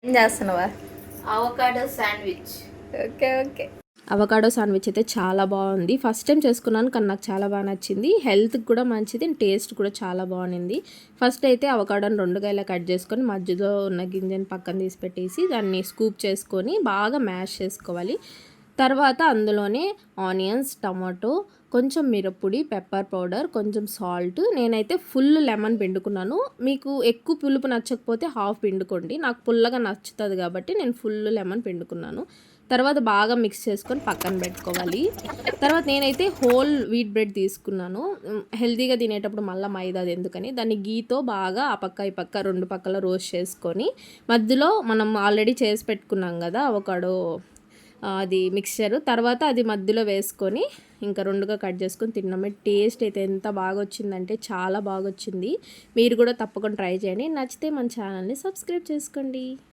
ఏం చేస్తున్నావా? Avocado sandwich. Okay okay. Avocado sandwich అయితే చాలా బాగుంది. ఫస్ట్ టైం చేసుకున్నాను కానీ నాకు చాలా బాగా నచ్చింది. హెల్త్కి కూడా మంచిది, టేస్ట్ కూడా చాలా బాగుంది. ఫస్ట్ అయితే అవకాడోని రెండుగా ఇలా కట్ చేసుకొని మధ్యలో ఉన్న గింజని పక్కన తీసి పెట్టేసి దాన్ని స్కూప్ చేసుకొని బాగా మ్యాష్ చేసుకోవాలి. తర్వాత అందులోనే ఆనియన్స్, టమాటో, కొంచెం మిరప్పొడి, పెప్పర్ పౌడర్, కొంచెం సాల్ట్, నేనైతే ఫుల్ లెమన్ పిండుకున్నాను. మీకు ఎక్కువ పులుపు నచ్చకపోతే హాఫ్ పిండుకోండి. నాకు పుల్లగా నచ్చుతుంది కాబట్టి నేను ఫుల్ లెమన్ పిండుకున్నాను. తర్వాత బాగా మిక్స్ చేసుకొని పక్కన పెట్టుకోవాలి. తర్వాత నేనైతే హోల్ వీట్ బ్రెడ్ తీసుకున్నాను. హెల్తీగా తినేటప్పుడు మళ్ళీ మైదా అది ఎందుకని దాన్ని గీతో బాగా ఆ పక్క ఈ పక్క రెండు పక్కల రోస్ట్ చేసుకొని మధ్యలో మనం ఆల్రెడీ చేసి పెట్టుకున్నాం కదా అవకాడో అది మిక్స్చర్, తర్వాత అది మధ్యలో వేసుకొని ఇంకా రెండుగా కట్ చేసుకొని తిన్నామే. టేస్ట్ అయితే ఎంత బాగా వచ్చిందంటే చాలా బాగా వచ్చింది. మీరు కూడా తప్పకుండా ట్రై చేయండి. నచ్చితే మన ఛానల్ని సబ్స్క్రైబ్ చేసుకోండి.